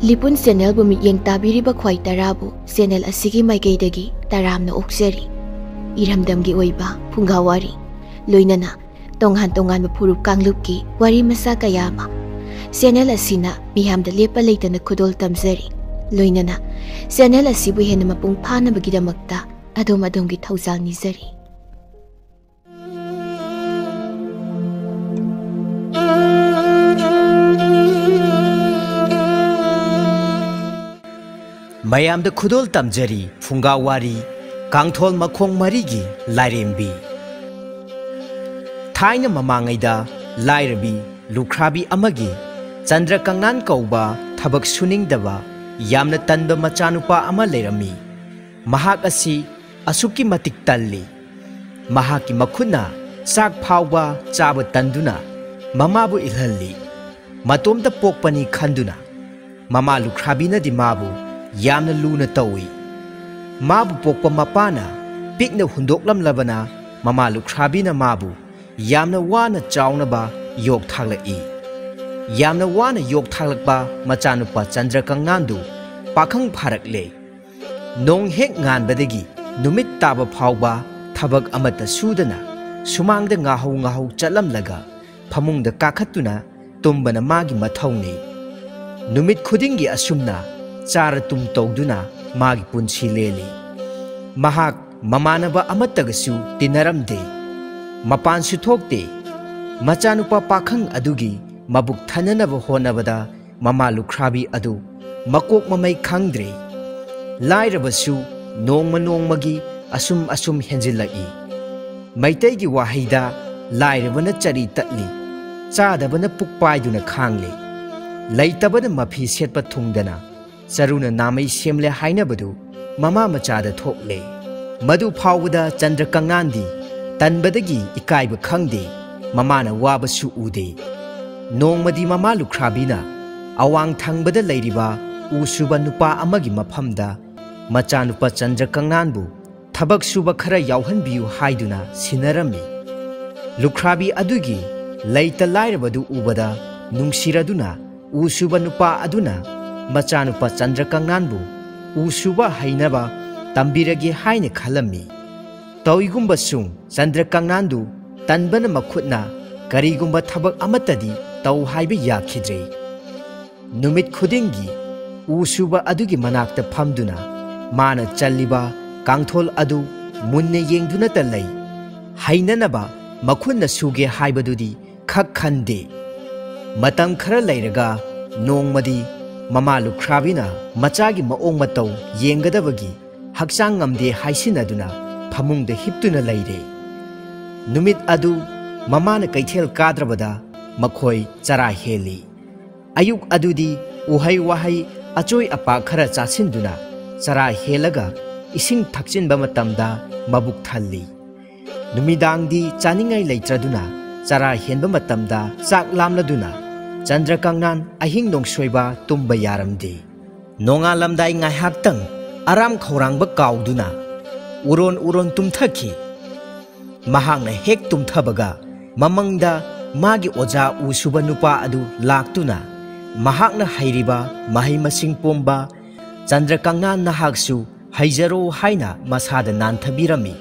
Lipun channel bu mityeng tabiriba khwai tarabu channel asigi maikeidagi taramna okseri iramdamgi oiba phungawari loinana tonghan furup kanglupki wari masa kayama channel asina miyamda lepa leitana khudol tamjari loinana channel asibu hena mapung phana bagidamakta adom-adom gi thaujal nizari mayamda khudol tamjari phungawari kangthol makhong marigi lairembi thaina mamangaida lairabi lukhrabi amagi chandra kangnan kauba thabak suningdaba yamna tanba machanupa ama lerami mahak asi asuki matik talli mahaki makhuna sak phawba chaba tanduna mamabu ilhalli matomda pokpani khanduna mama lukhrabi na di mabu yamna luna tawi mabu pokpa mapana pikna hundoklam labana mama lukhrabi na mabu yamna wana chauna ba yok thaglai yamna wana yok thaglakba machanupa chandra kangnandu pakhang pharakle nong hek ngan badagi numit taba phawba thabak amata sudana sumangda ngahau chalam laga phamungda kakhatuna tumbana magi mathauni numit khudingi asumna chara tum togduna magi punsi leli mahak mamanaba amatagasu tinaramde mapan suthokte machanupa pakhang adugi mabuk thananaba honabada mama lukhrabi adu makok mamai khangdre lairabasu nongmagi asum henjilai maitegi wahaida lairabana chari tatli chadabana pukpaiduna khangli laitabana mafi setpa thungdana saruna namai semle hainabadu mama machada thokle madu phawda chandra kangnandi tanbadagi ikaiba khangde mamana wabasu ude nongmadi mama lukhrabi na awang thangbada leiriba usuba nupa amagi maphamda machanupa chandra kangnanbu thabak suba khara yauhanbiu haiduna sinarami lukhrabi adugi leita lairabadu ubada nungsiraduna usuba nupa aduna machanupa chandra kangnanbu usuba hainaba tambiragi haine khalami tawigumba sung chandra kangnandu tanbana makhutna karigumba thabak amatadi taw haiba yakhidre numit khudingi usuba adugi manakta phamduna mana challiba kangthol adu munne yengduna talai hainanaba makhunna suge haibadudi khak khande matam khara lairaga nongmadi mama lukhrabi na machagi maong mataw yengadabagi hakchang ngamde haisinaduna phamungda hiptuna laire numit adu mamana kaithel kadrabada makhoi chara heli ayuk adudi uhai wahai achoi apa khara chasinduna chara helaga ising thakchinba matamda mabuk thalli numidangdi chaningai leitraduna chara henba matamda chak lamladuna chandra kangnan ahing dong soiba tumba yaramde nonga lamdai ngai haktang aram khorangba kauduna uron tumthaki mahangna hek tumthabaga mamangda magi oja usuba nupa adu laktuna mahakna hairiba mahai masing pomba chandra kangnan nahaksu haijaro haina masada nanthabirami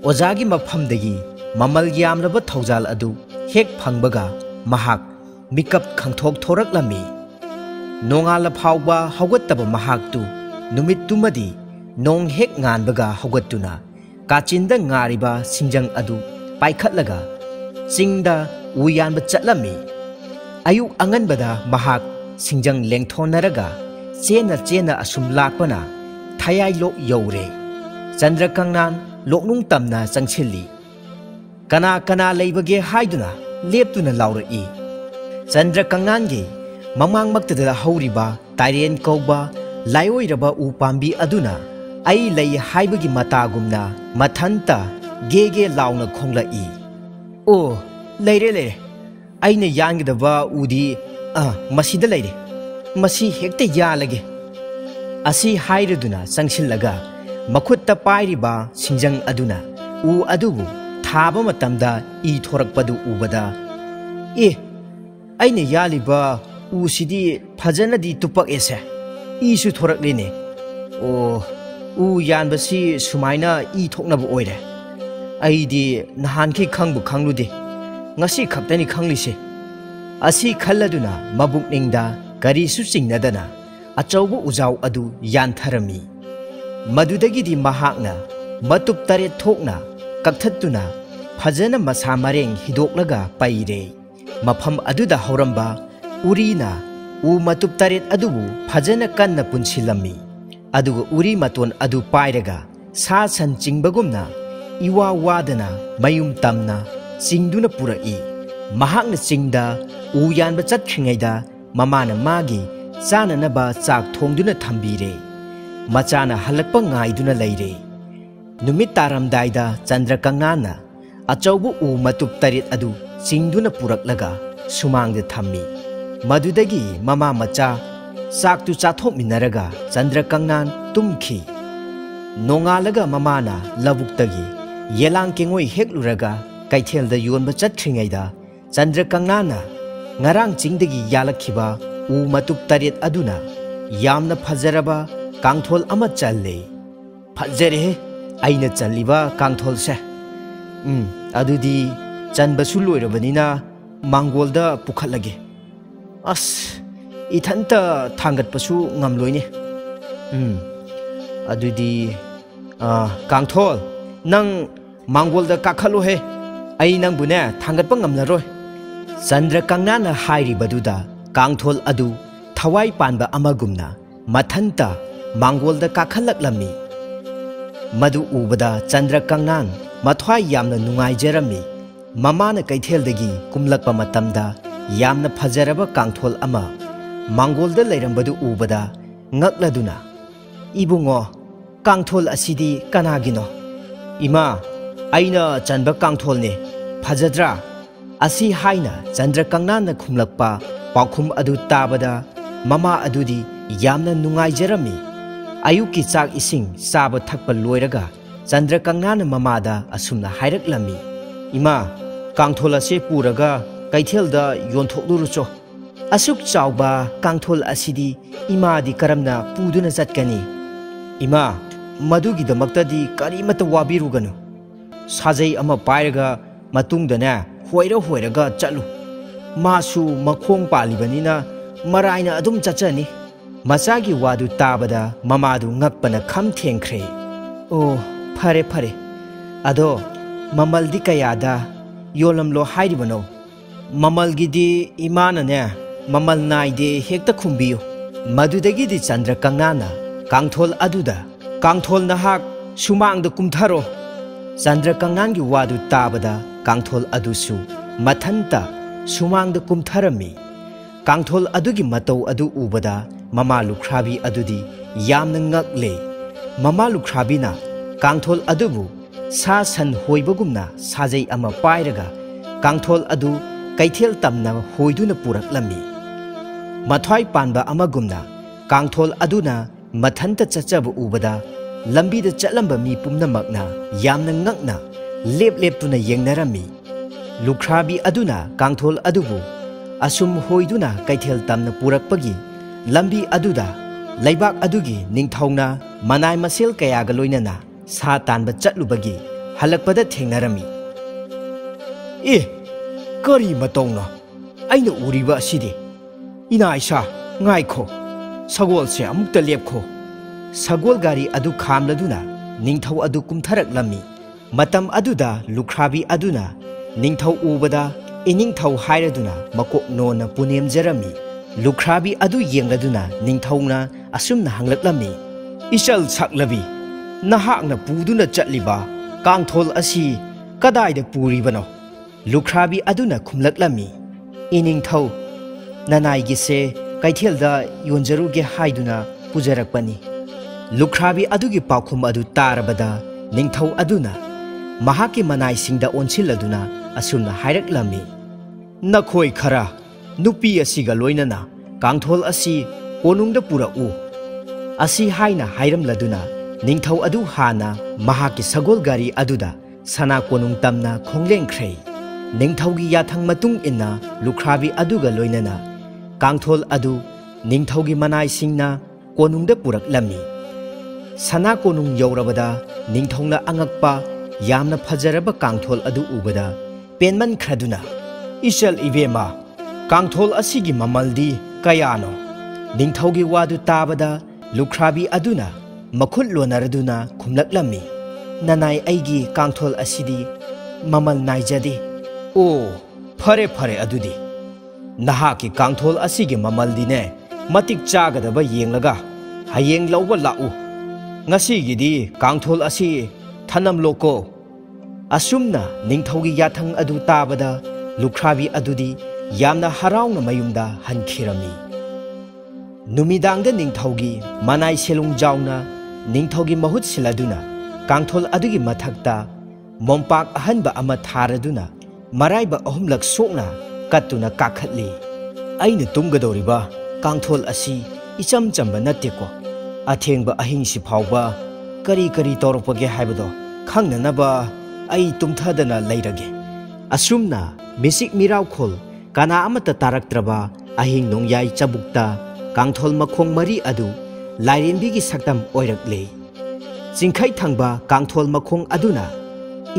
ojagi maphamdagi mamal yamlaba thaujal adu hek phangbaga mahak mikap khangthok thoraklami nongala phawba hawgattaba mahaktu numit tumadi nong hek nganbaga hawgattuna kachinda ngariba singjang adu paikhatlaga chingda uyanba chatlami ayuk anganbada mahak singjang lengthonaraga chena asum lakpana thayai lok yore chandra kangnan loknung tamna changchili kana leibage haiduna leptuna laurai chandra kangnangi mamang maktada hauriba tairen kauba laioiraba u pambi aduna ai lei haibagi matagumna mathanta gege launa khonglai o leire aina yangidaba udi masida leire masi hekte yalage asi hairaduna sangsillaga makhutta pairiba singjang aduna u adubu thaba matamda I thorakpadu ubada aina yaliba ꯎꯁꯤꯗꯤ ꯐꯖꯅꯗꯤ ꯇꯨꯞꯄꯛꯑꯦꯁꯦ ꯏꯁꯨ ꯊꯣꯔꯛꯂꯤꯅꯦ ꯑꯣ ꯎ ꯌꯥꯟꯕꯁꯤ ꯁꯨꯃꯥꯏꯅ E ꯊꯣꯛꯅꯕ ꯑꯣꯏꯔꯦ ꯑꯩꯗꯤ ꯅꯍꯥꯟꯈꯩ ꯈꯪꯕꯨ ꯈꯪꯂꯨꯗꯦ ngasi khaktani khanglise asi khalladuna mabukningda karisu chingnadana achaubu ujau adu yantharami madudagi di mahakna matup tare thokna kakthattuna phajana masa mareng hidoklaga paire mafam aduda hauramba urina u matup tare adubu phajana kanna punsilami aduga uri maton adu pairaga sa san chingbagumna iwa wadana mayum tamna Singduna purai mahakna singda u yanba chatkhringaida mamana magi chananaba chak thongduna thambire machana halakpa ngaiduna leire numit taramdaida Chandrakangnana achaubu u matup tarit adu singduna puraklaga sumangda thammi madudagi mama macha chaktu chathokminaraga Chandrakangnan tumkhi nongalaga mamana labuktagi yelang kengoi hekluraga Kaithel da yonba chatkhringaida Chandrakangnana ngarang chingdagi yalakhiba u matup taret aduna yamna phajaraba kangthol ama challe phajare aina challiba kangthol se adudi chanba su loirabanina mangolda pukhatlage as ithanta thangat pasu ngamloine adudi kangthol nang mangolda kakhalo he ai nang bune thangat pa ngamlaroi Chandrakangnana hairibaduda kangthol adu thawai panba amagumna mathanta mangolda kakhallaklami madu ubada Chandrakangnan mathwai yamna nungaijarami mamana kaithel-dagi kumlakpa matamda yamna phajaraba kangthol ama mangolda leirambadu ubada ngakladuna ibungo kangthol asidi kanagino ima aina chanba kangthol ne phajadra asi haina Chandrakangnana khumlakpa paukhum adu tabada mama adudi yamna nungaijarami ayuki chak ising saba thakpa loiraga Chandrakangnana mamada asumna hairaklami ima kangthol ase puraga kaithelda yonthokluru asuk chawba kangthol asidi ima di karamna puduna chatkani ima madugi damaktadi karimata wabiruganu sajai ama pairaga matungdana hoiraga chatlu masu makhong palibanina maraina adum chachani masagi wadu tabada mamadu ngakpana kham thengkhre oh phare ado mamaldi kayada yolamlo hairibano mamalgidi imana ne mamal naide hekta khumbiyo madudagi di Chandrakangnana kangthol aduda kangthol nahak sumangda kumtharo Chandrakangnangi wadu tabada kangthol adusu mathanta sumangda kumtharami kangthol adugi matau adu ubada mama lukhrabi adudi yamna ngakle mama lukhrabina kangthol adubu sa san hoibagumna sajai ama pairaga kangthol adu kaithel tamna hoiduna puraklami mathwai panba amagumna kangthol aduna mathanta chachabu ubada lambi da chatlamba mi pumnamakna yamna ngakna lep tuna yengnarami lukhrabi aduna kangthol adubu asum hoiduna kaithel tamna purakpagi lambi aduda laibak adugi ningthauna manai masel kayaga loinana sa tanba chatlubagi halakpada thengnarami kari matongna aina uriba asidi ina aisha ngaikho sagol se amukta lepkho sagol gari adu khamladuna ningthau adu kumtharaklami matam aduda lukhrabi aduna ningthau ubada iningthau hairaduna makok nona punemjarami lukhrabi adu yengladuna ningthauna asumna hanglaklami ichal saklabi nahakna puduna chatliba kangthol asi kadaida puribano lukhrabi aduna khumlaklami iningthau nanai gise kaithelda yonjaruge haiduna pujarakpani lukhrabi adugi paukhum adu tarabada ningthau aduna mahaki manai singda onsiladuna asumna hairaklami nakhoi khara nupi asiga loinana kangthol asi konungda purau asi haina hairamladuna ningthau adu hana mahaki sagol gari aduda sana konung tamna khonglengkhrei ningthaugi yathang matung inna lukhrabi aduga loinana कांथोल अदु निंगथौगी मनाइसिंगना कोनुंगदा पुरकलमी सना कोनुंग यौरबदा निंगथौना अंगकपा यामना फजरबा कांथोल अदु उबदा पेनमन खरदुना इशल इबेमा कांथोल असिगी ममलदी कयानो निंगथौगी वादु ताबदा लुख्राबी अदुना मखुल लोनरदुना खुमलकलमी ननाई ऐगी कांथोल असिदी ममल नाइजदे ओ फरे फरे अदुदी नहाकी कांथोल असिगी ममलदीने मतिक चागदबा येंगलगा हयेंग लौबा लाउ ngasiगीदी कांथोल असि थनम लोको असुमना निंगथौगी याथंग अदु ताबदा लुख्राबी अदुदी यामना हराउना मयुमदा हनखिरमी नुमिदांगदा निंगथौगी मनाई सेलुंग जाउना निंगथौगी महुत सिलदुना कांथोल अदुगी मथक्ता मोमपाक अहनबा अमा थारदुना मराइबा अहुमलक सोकना कत्तुना काखतली अइना तुमगदोरिबा कांथोल असि इचम चंबा नत्तेको अथेंबा अहिंसि फावबा करी करी तौरपगे हाइबदो खंगननबा अइ तुमथदना लैरगे असुमना मिसिक मिरावखोल काना अमता तारक्त्रबा अहिंग नोंयाई चबुक्ता कांथोल मखोंग मरी अदु लाइरेंबीगी सक्तम ओइरकले चिंखै थंबा कांथोल मखोंग अदुना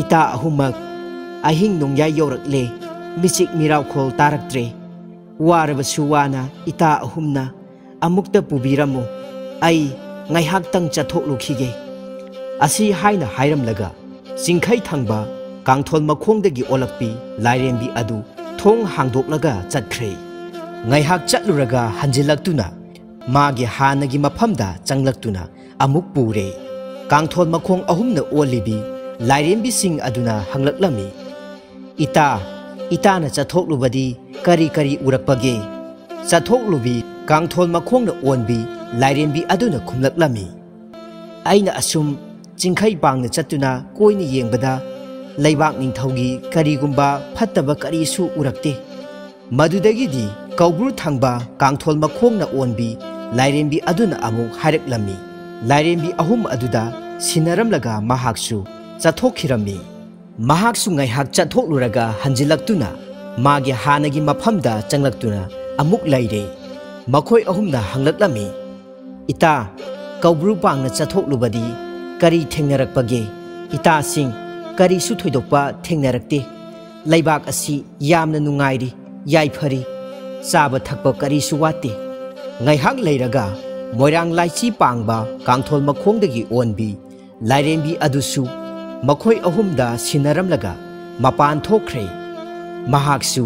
इता अहुमक अहिंग नोंयाई यौरकले मिसिक मिरावखोल तारक्त्रे वारबसु वाना इता अहुमना अमुक्ता पुबिरमु आई ngaihaktang chathoklukhige asi haina hairamlaga chingkhai thangba kangthol makhongdagi olakpi lairembi adu thong hangdoklaga chatkhre ngaihak chatluraga hanjilaktuna magi hanagi maphamda changlaktuna amuk pure kangthol makhong ahumna olibi lairembi sing aduna hanglaklami itana chathoklubadi kari kari urakpage chathoklubi kangthol makhongna onbi लाइरेंबी अदुना खुमलकलमी आइना assume चिंखै पांगना चतुना Koyna येंबदा लैबाक निंगथौगी करीगुंबा फत्तबा करीसु उरक्ते मदुदगिदी Koubru थांबा कांथोल मखोंगना ओनबी लाइरेंबी अदुना अमुक हाइरकलमी लाइरेंबी अहुम अदुदा सिनरमलगा महाक्सु चथोखिरमी महाक्सु ngaiहak चथोकलुरगा हंजिलक्तुना मागे हानगी मफमदा चंगलक्तुना अमुक लैरे मखोय अहुमना हंगलकलमी इता कौब्रु पांगना चथोकलुबदी करी थेंगनरकपगे इता सिंग करी सुथोइदोकपा थेंगनरकते लैबाक असि यामना नुंगाइरी याइफरी चाबा थकपा करी सुवाते ngaiहak लैरगा मोइरांग लाइची पांगबा कांथोल मखोंगदगी ओनबी लाइरेंबी अदुसु मखोय अहुमदा सिनरमलगा मपान थोखरे महाक्सु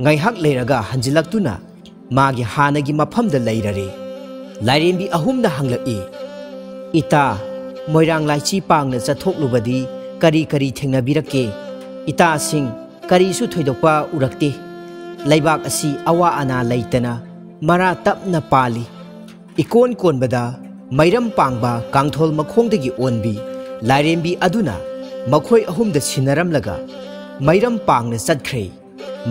ngaiहak लैरगा हंजिलक्तुना मागी हानगी मफमदा लैररे लाइरेंबी अहुमना हंगलई इता मोइरांग लाइची पांगना चथोकलुबदी करी करी थेंगनबिरके इता सिंग करीसु थोइदोकपा उरक्ते लैबाक असि अवा अना लैतना मरा तपना पाली इकोन कोनबदा मैरम पांगबा कांथोल मखोंगदगी ओनबी लाइरेंबी अदुना मखोय अहुमदा सिनरमलगा मैरम पांगना चतख्रे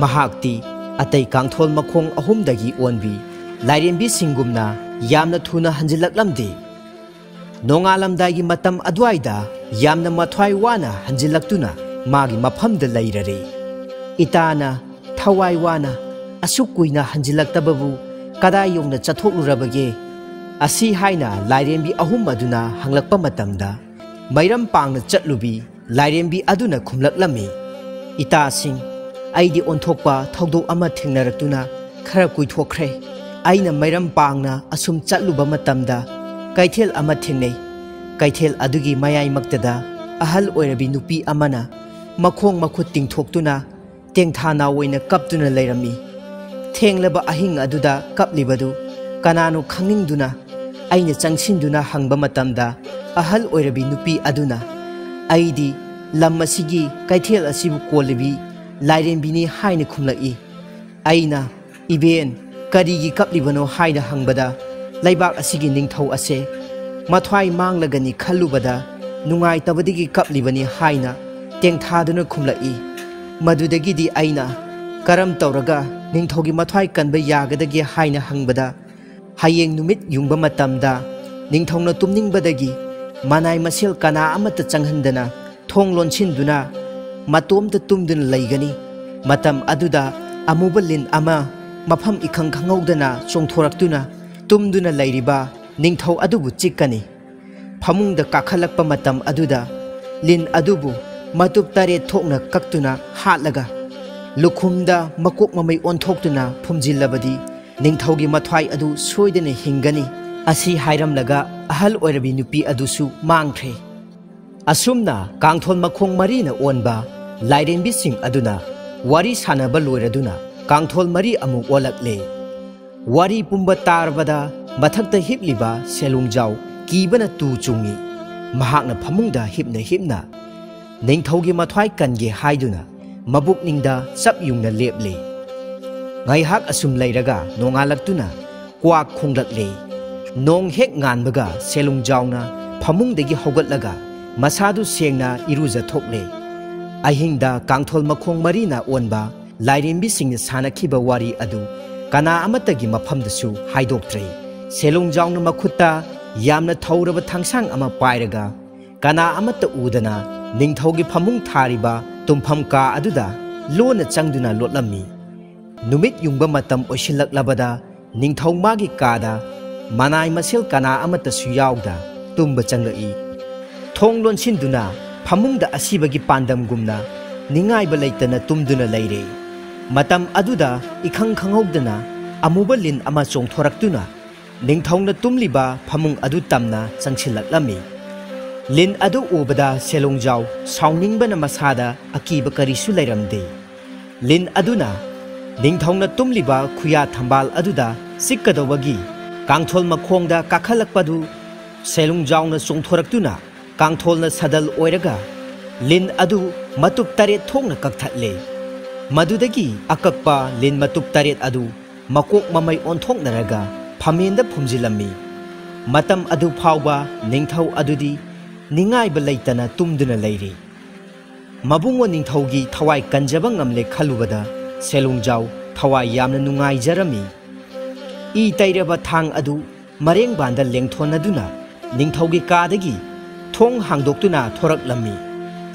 महाक्ति अतै कांथोल मखोंग अहुमदगी ओनबी लाइरेंबी सिंगुमना यामना थुना हंजिलकलमदे नोंगालमदागी मतम अद्वाइदा यामना मथ्वाई वाना हंजिलक्तुना मागी मफमदा लैररे इताना थवाई वाना असुकुइना हंजिलक्तबबु कदा योंगना चथोकलुरबगे असि हाइना लाइरेंबी अहुम अदुना हंगलकपा मतमदा मैरम पांगना चटलुबी लाइरेंबी अदुना खुमलकलमी इता सिंग आइदी ओंथोकपा थौदोक अमा थेंगनरक्तुना खरा कुइथोखरे आइना मैरम पांगना असुम चटलुबा मतमदा कैथेल अमा थेंगनै कैथेल अदुगी मयाई मक्तदा अहल ओइरबी नुपी अमना मखोंग मखुत तिंगथोक्तुना तेंथाना ओइना कपतुना लैरमी थेंगलबा अहिंग अदुदा कपलिबदु कनानो खंगनिंगदुना आइना चंगसिनदुना हंगबा मतमदा अहल ओइरबी नुपी अदुना आइदी लम असिगी कैथेल असिबु कोलिबी लाइरेंबीनी हाइना खुमलई आइना इबेन करीगी कपलिबनो हाइना हंगबदा लैबाक असिगी निंगथौ असे मथ्वाई मांगलगनी खल्लुबदा नुंगाइतबदगी कपलिबनी हाइना तेंथादुना खुमलई मदुदगिदी आइना करम तौरगा निंगथौगी मथ्वाई कनबा यागदगी हाइना हंगबदा हयेंग नुमित युंगबा मतमदा निंगथौना तुमनिंगबदगी मनाई मसेल कना अमता चंगहंदना थोंग लोनसिनदुना मतोमता तुमदुना लैगनी मतम अदुदा अमुबा लिन अमा mafam ikhang khanghaudana chongthoraktuna tumduna leiriba ningthau adubu chikkani phamungda kakhalakpa matam aduda lin adubu matup tare thokna kaktuna hatlaga lukhumda makok mamai onthokduna phumjillabadi ningthaugi mathwai adu soidana hingani asi hairamlaga ahal oirabi nupi adusu mangthre asumna kangthol makhong marina onba lairenbi sing aduna wari sanaba loiraduna kangthol mari amu olakle wari pumba tarbada mathakta hipliba selungjau kibana tu chungi mahakna phamungda hipna ningthaugi mathwai kange haiduna mabuk ningda chap yungna leple ngai hak asum leiraga nongalaktuna kwak khonglakle nong hek nganbaga selungjauna phamungdagi hogatlaga masadu sengna iruja thokle ahingda kangthol makhong marina onba lairimbi singna sanakhiba wari adu kana amatagi maphamdasu haidoktre selungjauna makhutta yamna thauraba thangsang ama pairaga kana amata udana ningthaugi phamung thariba tumpham ka aduda lona changduna lotlammi numit yungba matam oisilaklabada ningthau magi kada manai masel kana amata su yawda tumba changlai thong lonsinduna phamungda asibagi pandam gumna ningai ba leitana tumduna leire matam aduda ikhang khanghaudana amuba lin ama chongthoraktuna ningthongna tumliba phamung adu tamna changsilaklami lin adu ubada selongjau saunningbana masada akiba karisu leiramde lin aduna ningthongna tumliba khuya thambal aduda sikkadawagi kangthol makhongda kakhalakpadu selungjauna chongthoraktuna kangtholna sadal oiraga lin adu matup taret thongna kakthatle madudagi akakpa lin matup taret adu makok mamai onthoknaraga phamenda phumjilammi matam adu phawba ningthau adudi ningai ba leitana tumduna leiri mabungo ningthaugi thawai kanjaba ngamle khalubada selungjau thawai yamna nungai jarami I tairaba thang adu mareng banda lengthonaduna ningthaugi kadagi thong hangdoktuna thoraklami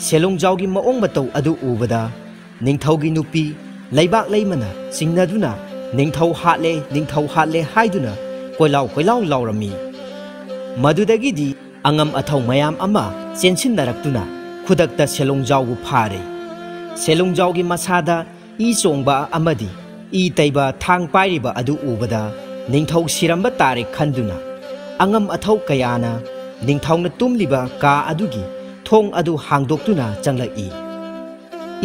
selungjaugi maong matau adu ubada ningthaugi nupi leibak leimana singnaduna ningthau hatle haiduna koilau laurami madudagi di angam athau mayam ama chensinnarakuna khudakta selungjaugu phare selungjaugi masada I chongba amadi I taiba thang pairiba adu ubada ningthau siramba tare khanduna angam athau kayana ningthauna tumliba ka adugi thong adu hangdoktuna changlai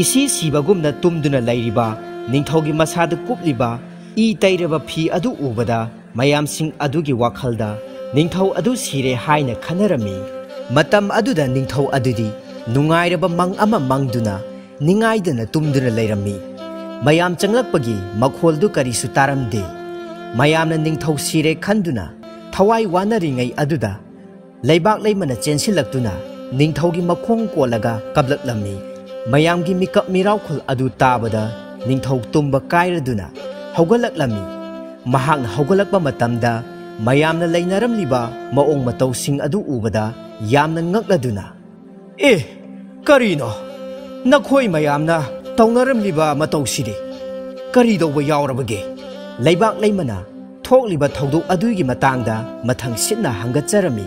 isi sibagumna tumduna leiriba ningthaugi masada kupliba I tairaba phi adu ubada mayam sing adugi wakhalda ningthau adu sire haina khanarami matam aduda ningthau adudi nungairaba mang ama mangduna ningaidana tumduna leirami mayam changlakpagi makholdu karisu taramde mayamna ningthau sire khanduna thawai wanaringai aduda leibak leimana chensilaktuna ningthaugi makhong kolaga kablaklammi mayamgi mikap miraukul adu tabada ningthau tumba kairaduna haugalaklammi mahakna haugalakpa matamda mayamna leinaramliba maong matau sing adu ubada yamna ngakladuna karino nakhoi mayamna taunaramliba matau siri kari dawba yaurabage leibak leimana thokliba thaudok adugi matangda mathang sitna hangatjarami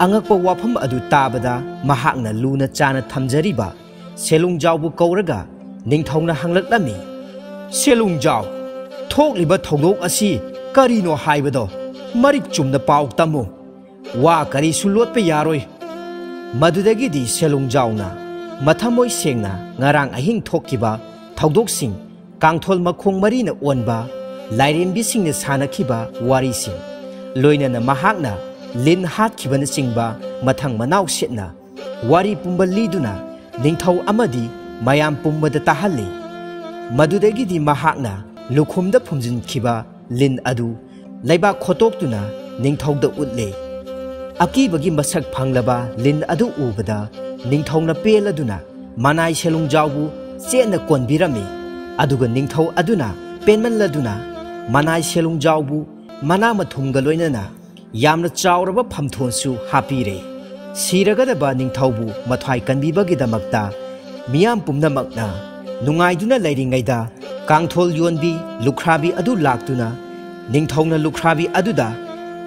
angakpa wafam adu tabada mahakna luna chana thamjariba selungjaubu kauraga ningthauna hanglaklami selungjau thokliba thaudok asi karino haibado marik chumna pau tamu wa kari sulotpa yaroi madudagi di selungjauna mathamoi sengna ngarang ahing thokiba thaudok sing kangthol makhong marina onba lairembi singna sanakhiba wari sing loinana mahakna lin hatkibana singba mathang manau setna wari pumba liduna ningthau amadi mayam pumbada tahalli madudagi di mahakna lukhumda phumjin khiba lin adu leiba khotoktuna ningthauda utle akibagi masak phanglaba lin adu ubada ningthauna peladuna manai selungjaubu chena konbirami aduga ningthau aduna penmanladuna manai selungjaubu mana mathumga loinana yamna chawraba phamthonsu hapire siragadaba ningthaubu mathwai kanbibagi damakta miyam pumnamakna nungaiduna leiringaida कांथोल योनबी लुख्राबी अदु लाक्तुना निंगथौना लुख्राबी अदुदा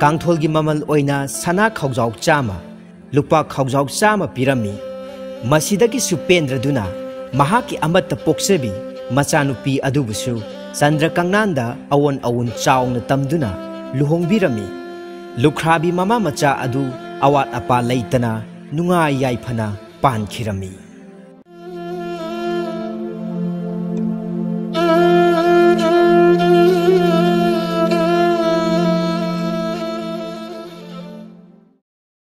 कांथोलगी ममल ओइना सना खौजाउ चामा लुपा खौजाउ चामा पिरमी मसीदगी सुपेंद्रदुना महाकी अमत पोक्सेबी मचानुपी अदुबुसु चंद्र कंगनांदा अवोन अवुन Chowna तमदुना लुहोंगबिरमी लुख्राबी mama मचा अदु अवात अपा लैतना नुंगा याइफना पानखिरमी।